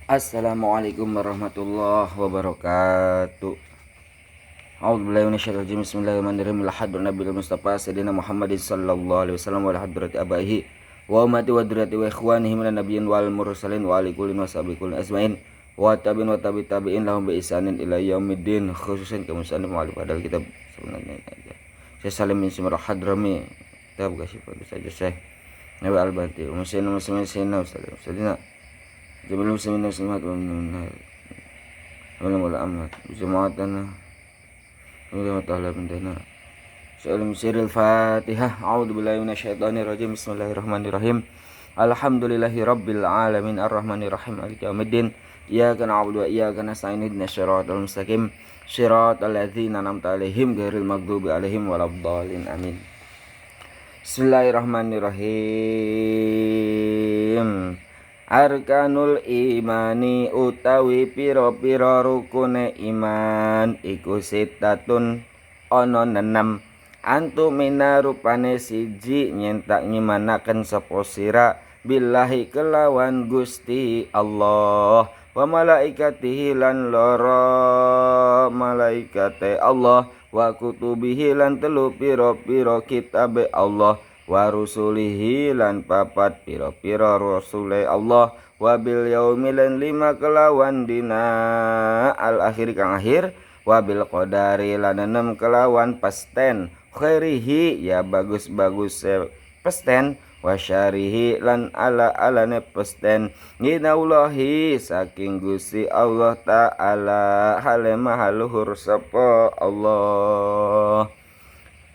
Assalamualaikum warahmatullahi wabarakatuh. A'udzubillahi minasyaitonir rajim. Bismillahirrahmanirrahim. Lahadun nabiyil mustafa sayyidina Muhammadin sallallahu alaihi wasallam wa hadrati abaihi wa ummati wa dzurriyyati wa ikhwanihi minan nabiyyin wal mursalin wa ali kullin wa sabiqul azmain wa tabi'in wa tabi'in lahum bi ihsanin ila yaumiddin, khususan ke musannif mu'allif padal kitab sebenarnya aja. Saya Salim bin Simrah Hadrami. Kita buka sifat saja Syekh Nabi Al-Bati. Muslimin sayyidina Ustadina Jabalul muslimin muslimat wa minna wala amat jamaatana wa ta'ala bintana. Salam siril Fatihah. A'udzubillahi minasyaitonir rajim. Bismillahirrahmanirrahim. Alhamdulillahi rabbil alamin arrahmanir rahim maliki yaumiddin. Iyyaka na'budu wa iyyaka nasta'in ihdinas siratal mustaqim siratal ladzina an'amta 'alaihim ghairil maghdubi 'alaihim waladdallin. Amin. Bismillahirrahmanirrahim. Arkanul imani utawi pira-pira rukune iman iku sitatun ana 6. Antu mina rupane siji nyentak ngimanaken sapa sira billahi kelawan Gusti Allah wa malaikatihi lan loro malaikate Allah wa kutubihi lan telu pira-pira kitabe Allah wa rusulihi lan papat pira-pira rasule Allah wa bil yaumil 5 kelawan dina al akhir kang akhir wa bil qadari lan 6 kelawan pasten khairihi ya bagus-bagus pesten wa syarihi lan ala-alane pesten minallahi saking Gusti Allah taala hale mahaluhur sapa Allah.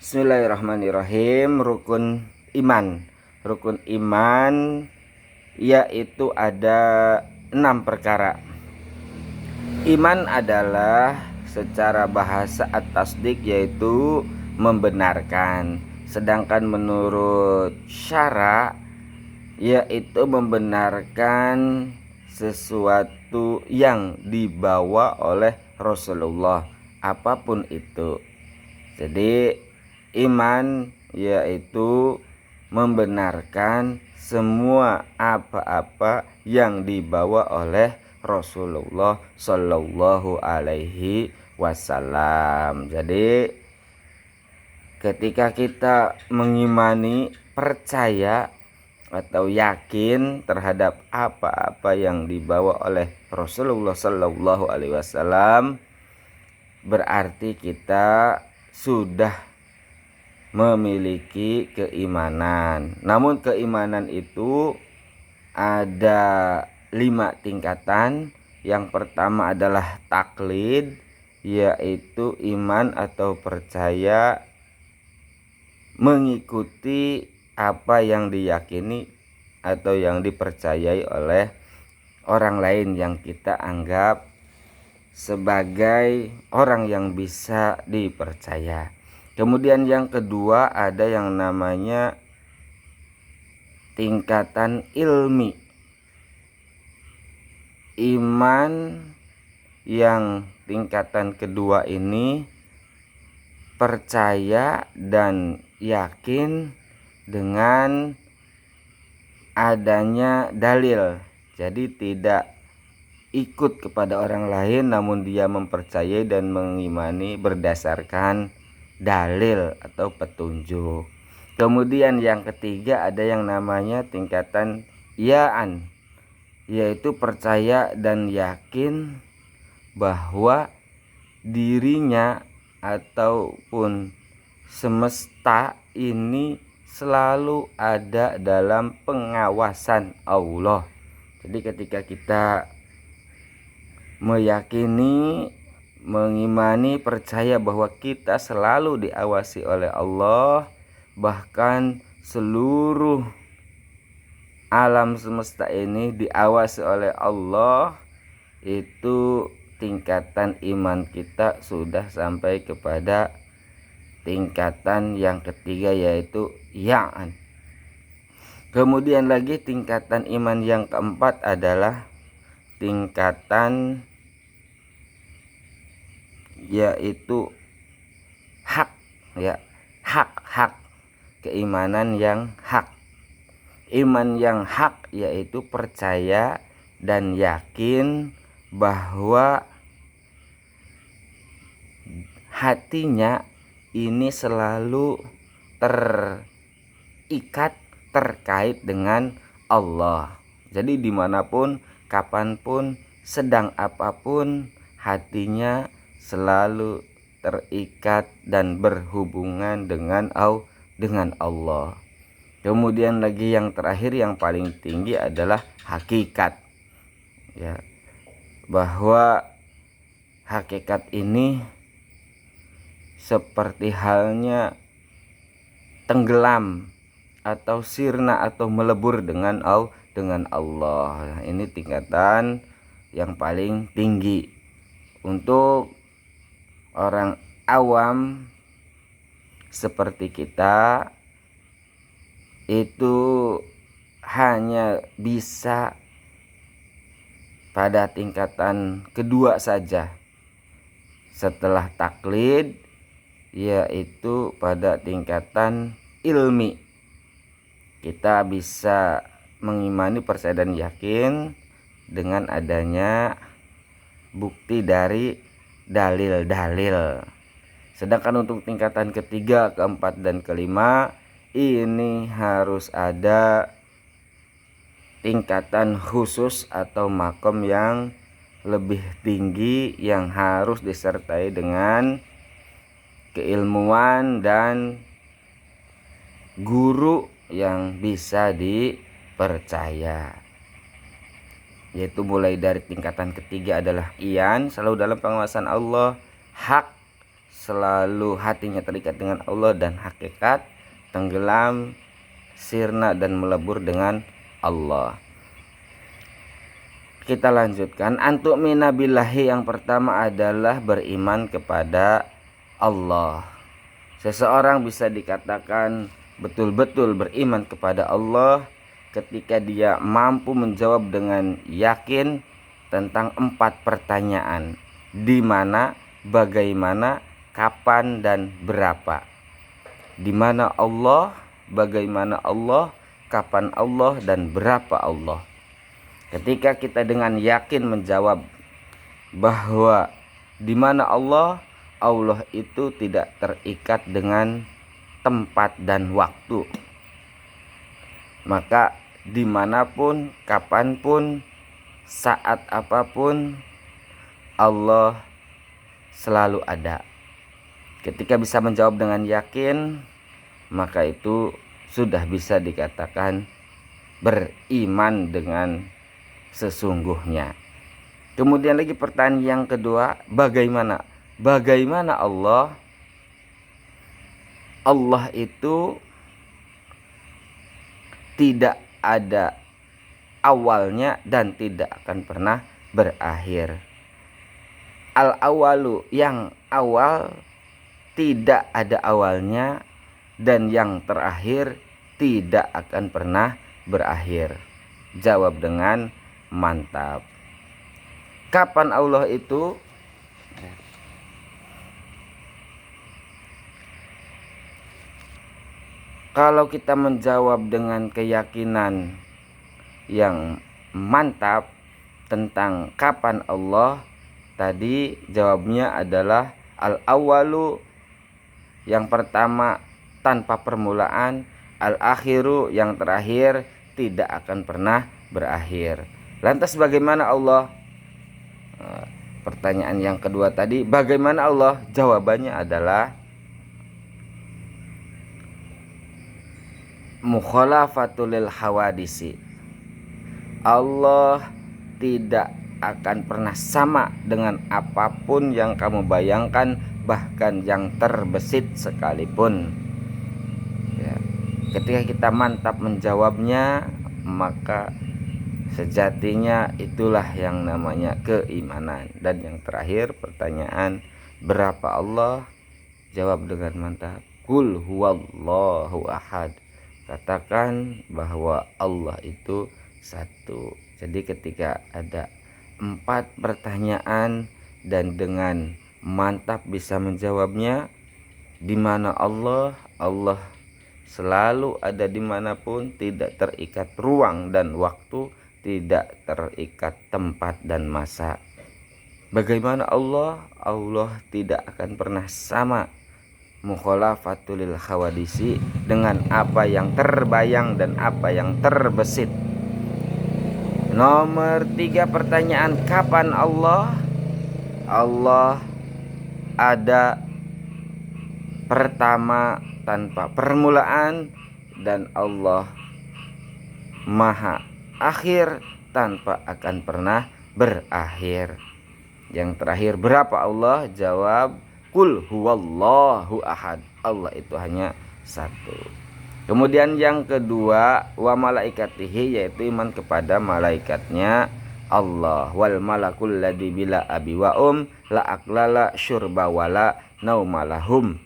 Bismillahirrahmanirrahim. Rukun iman yaitu ada 6 perkara. Iman adalah secara bahasa at-tasdik yaitu membenarkan, sedangkan menurut syara yaitu membenarkan sesuatu yang dibawa oleh Rasulullah apapun itu. Jadi iman yaitu membenarkan semua apa-apa yang dibawa oleh Rasulullah Shallallahu Alaihi Wasallam. Jadi ketika kita mengimani, percaya atau yakin terhadap apa-apa yang dibawa oleh Rasulullah Shallallahu Alaihi Wasallam, berarti kita sudah memiliki keimanan. Namun keimanan itu ada 5 tingkatan. Yang pertama adalah taklid, yaitu iman atau percaya mengikuti apa yang diyakini atau yang dipercayai oleh orang lain yang kita anggap sebagai orang yang bisa dipercaya. Kemudian yang kedua ada yang namanya tingkatan ilmi. Iman yang tingkatan kedua ini percaya dan yakin dengan adanya dalil. Jadi tidak ikut kepada orang lain, namun dia mempercayai dan mengimani berdasarkan dalil atau petunjuk. Kemudian yang ketiga ada yang namanya tingkatan ya'an, yaitu percaya dan yakin bahwa dirinya ataupun semesta ini selalu ada dalam pengawasan Allah. Jadi ketika kita meyakini, mengimani, percaya bahwa kita selalu diawasi oleh Allah, bahkan seluruh alam semesta ini diawasi oleh Allah, itu tingkatan iman kita sudah sampai kepada tingkatan yang ketiga yaitu ya'an. Kemudian lagi tingkatan iman yang keempat adalah tingkatan yaitu hak, ya, hak keimanan yang hak. Iman yang hak yaitu percaya dan yakin bahwa hatinya ini selalu terikat terkait dengan Allah. Jadi dimanapun, kapanpun, sedang apapun, hatinya selalu terikat dan berhubungan dengan Allah. Kemudian lagi yang terakhir yang paling tinggi adalah hakikat, ya, bahwa hakikat ini seperti halnya tenggelam atau sirna atau melebur dengan Allah. Ini tingkatan yang paling tinggi. Untuk orang awam seperti kita itu hanya bisa pada tingkatan kedua saja setelah taklid, yaitu pada tingkatan ilmi. Kita bisa mengimani, percaya dan yakin dengan adanya bukti dari dalil-dalil. Sedangkan untuk tingkatan ketiga, keempat, dan kelima ini harus ada tingkatan khusus atau makom yang lebih tinggi yang harus disertai dengan keilmuan dan guru yang bisa dipercaya, yaitu mulai dari tingkatan ketiga adalah iyan, selalu dalam pengawasan Allah, hak, selalu hatinya terikat dengan Allah, dan hakikat, tenggelam, sirna, dan melebur dengan Allah. Kita lanjutkan. Antuk mina billahi, yang pertama adalah beriman kepada Allah. Seseorang bisa dikatakan betul-betul beriman kepada Allah ketika dia mampu menjawab dengan yakin tentang 4 pertanyaan. Di mana, bagaimana, kapan, dan berapa. Di mana Allah, bagaimana Allah, kapan Allah, dan berapa Allah. Ketika kita dengan yakin menjawab bahwa di mana Allah, Allah itu tidak terikat dengan tempat dan waktu, maka dimanapun, kapanpun, saat apapun, Allah selalu ada. Ketika bisa menjawab dengan yakin, maka itu sudah bisa dikatakan beriman dengan sesungguhnya. Kemudian lagi pertanyaan yang kedua, bagaimana? Bagaimana Allah? Allah itu tidak ada awalnya dan tidak akan pernah berakhir. Al-awalu, yang awal tidak ada awalnya, dan yang terakhir tidak akan pernah berakhir. Jawab dengan mantap. Kapan Allah itu? Kalau kita menjawab dengan keyakinan yang mantap tentang kapan Allah, tadi jawabnya adalah al-awwalu, yang pertama tanpa permulaan, al-akhiru, yang terakhir tidak akan pernah berakhir. Lantas bagaimana Allah? Pertanyaan yang kedua tadi, bagaimana Allah? Jawabannya adalah mukhalafatul hawadisi. Allah tidak akan pernah sama dengan apapun yang kamu bayangkan, bahkan yang terbesit sekalipun. Ya. Ketika kita mantap menjawabnya, maka sejatinya itulah yang namanya keimanan. Dan yang terakhir, pertanyaan berapa Allah? Jawab dengan mantap, qul huwallahu ahad. Katakan bahwa Allah itu satu. Jadi ketika ada 4 pertanyaan dan dengan mantap bisa menjawabnya, di mana Allah? Allah selalu ada dimanapun, tidak terikat ruang dan waktu, tidak terikat tempat dan masa. Bagaimana Allah? Allah tidak akan pernah sama. Mukhalafatul khawadisi, dengan apa yang terbayang dan apa yang terbesit. Nomor 3 pertanyaan, kapan Allah? Allah ada pertama tanpa permulaan, dan Allah maha akhir tanpa akan pernah berakhir. Yang terakhir, berapa Allah? Jawab, Qul huwallahu ahad. Allah itu hanya satu. Kemudian yang kedua, wa malaikatihi, yaitu iman kepada malaikatnya Allah. Wal malakul ladzi bila abi wa la aklala syurba wala naumalahum.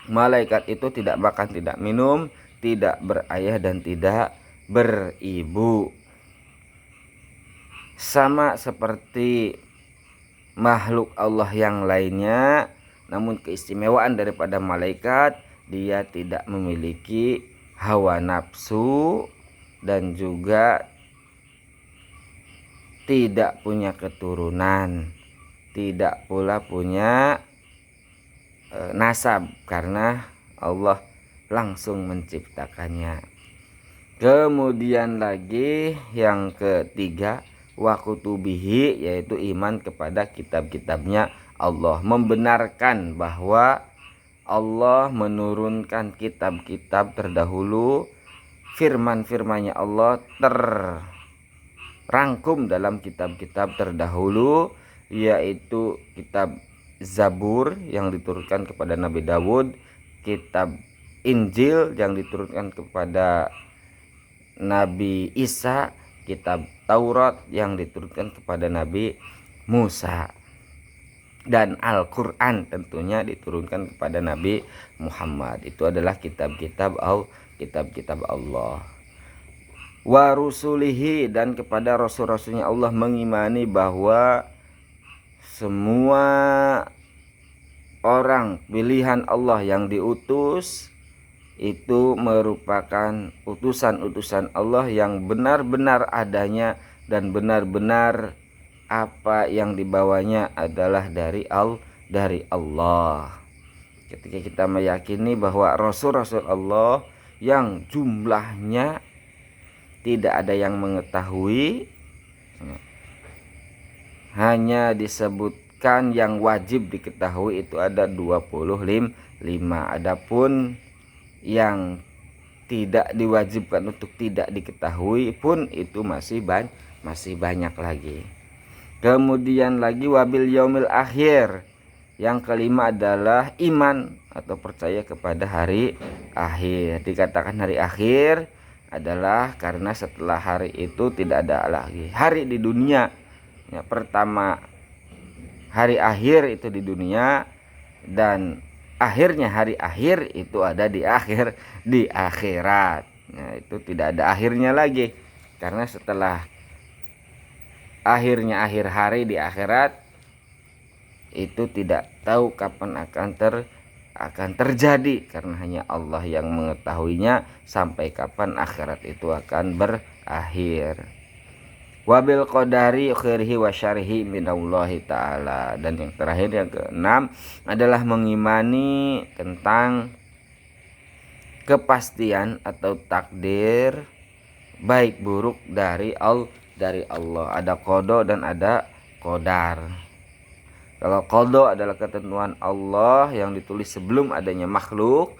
Malaikat itu tidak makan, tidak minum, tidak berayah dan tidak beribu. Sama seperti makhluk Allah yang lainnya, namun keistimewaan daripada malaikat, dia tidak memiliki hawa nafsu dan juga tidak punya keturunan, tidak pula punya nasab, karena Allah langsung menciptakannya. Kemudian lagi yang ketiga, wa kutubihi, yaitu iman kepada kitab-kitabnya Allah, membenarkan bahwa Allah menurunkan kitab-kitab terdahulu, firman-firmannya Allah terrangkum dalam kitab-kitab terdahulu, yaitu kitab Zabur yang diturunkan kepada Nabi Dawud, kitab Injil yang diturunkan kepada Nabi Isa, kitab Taurat yang diturunkan kepada Nabi Musa, dan Al-Quran tentunya diturunkan kepada Nabi Muhammad. Itu adalah kitab-kitab Allah. Wa rusulihi, dan kepada rasul-rasulnya Allah, mengimani bahwa semua orang pilihan Allah yang diutus itu merupakan utusan-utusan Allah yang benar-benar adanya dan benar-benar apa yang dibawanya adalah dari Allah. Ketika kita meyakini bahwa rasul-rasul Allah yang jumlahnya tidak ada yang mengetahui, hanya disebutkan yang wajib diketahui itu ada 25. Adapun yang tidak diwajibkan untuk tidak diketahui pun itu masih banyak lagi. Kemudian lagi wabil yaumil akhir. Yang kelima adalah iman atau percaya kepada hari akhir. Dikatakan hari akhir adalah karena setelah hari itu tidak ada lagi hari di dunia. Ya, pertama hari akhir itu di dunia, dan akhirnya hari akhir itu ada di akhirat. Nah, itu tidak ada akhirnya lagi, karena setelah akhirnya akhir hari di akhirat itu tidak tahu kapan akan terjadi, karena hanya Allah yang mengetahuinya sampai kapan akhirat itu akan berakhir. Wabil qadari khairihi wa syarrihi minallahi ta'ala. Dan yang terakhir, yang keenam, adalah mengimani tentang kepastian atau takdir baik buruk dari Allah. Ada qada dan ada qadar. Kalau qada adalah ketentuan Allah yang ditulis sebelum adanya makhluk.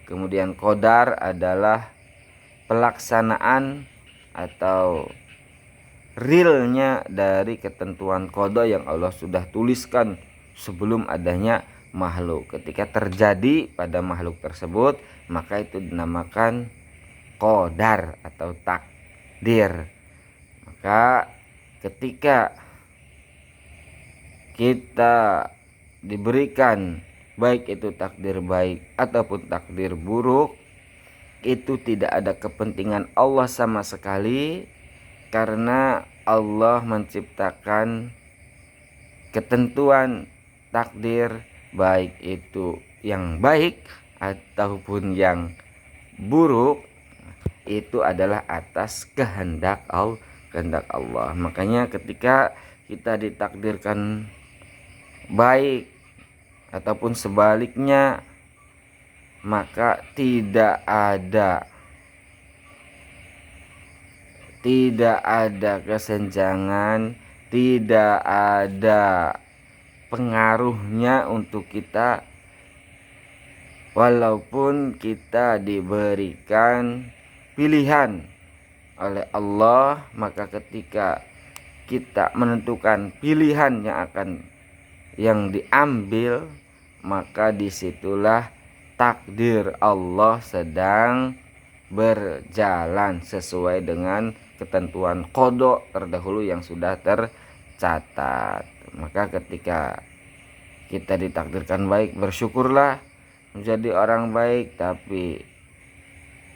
Kemudian qadar adalah pelaksanaan atau realnya dari ketentuan qada yang Allah sudah tuliskan sebelum adanya makhluk. Ketika terjadi pada makhluk tersebut, maka itu dinamakan qadar atau takdir. Maka ketika kita diberikan baik itu takdir baik ataupun takdir buruk, itu tidak ada kepentingan Allah sama sekali, karena Allah menciptakan ketentuan takdir baik itu yang baik ataupun yang buruk, itu adalah atas kehendak kehendak Allah. Makanya ketika kita ditakdirkan baik ataupun sebaliknya, maka tidak ada kesenjangan, tidak ada pengaruhnya untuk kita, walaupun kita diberikan pilihan oleh Allah. Maka ketika kita menentukan pilihan yang diambil, maka disitulah takdir Allah sedang berjalan sesuai dengan ketentuan qada terdahulu yang sudah tercatat. Maka ketika kita ditakdirkan baik, bersyukurlah, menjadi orang baik, tapi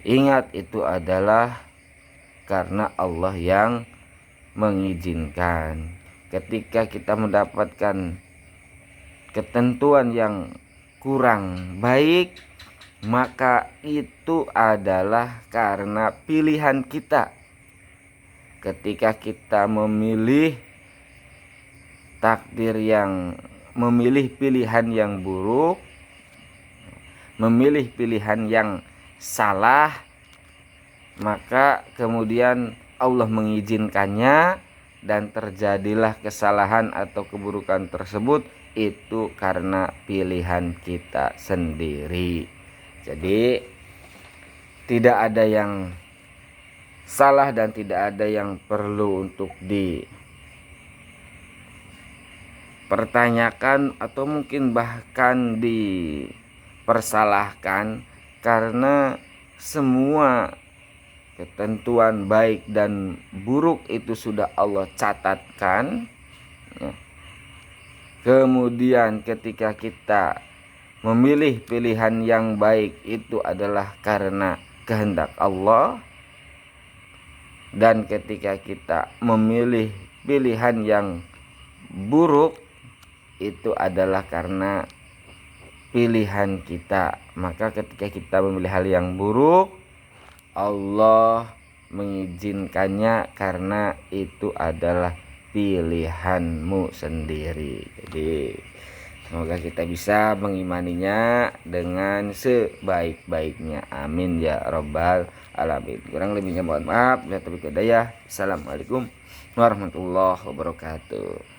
ingat itu adalah karena Allah yang mengizinkan. Ketika kita mendapatkan ketentuan yang kurang baik, maka itu adalah karena pilihan kita. Ketika kita memilih pilihan yang buruk, memilih pilihan yang salah, maka kemudian Allah mengizinkannya dan terjadilah kesalahan atau keburukan tersebut, itu karena pilihan kita sendiri. Jadi tidak ada yang salah dan tidak ada yang perlu untuk dipertanyakan atau mungkin bahkan dipersalahkan, karena semua ketentuan baik dan buruk itu sudah Allah catatkan. Kemudian ketika kita memilih pilihan yang baik, itu adalah karena kehendak Allah. Dan ketika kita memilih pilihan yang buruk, itu adalah karena pilihan kita. Maka ketika kita memilih hal yang buruk, Allah mengizinkannya karena itu adalah pilihanmu sendiri. Jadi semoga kita bisa mengimaninya dengan sebaik-baiknya. Amin ya rabbal alamin. Kurang lebihnya mohon maaf. Assalamualaikum warahmatullahi wabarakatuh.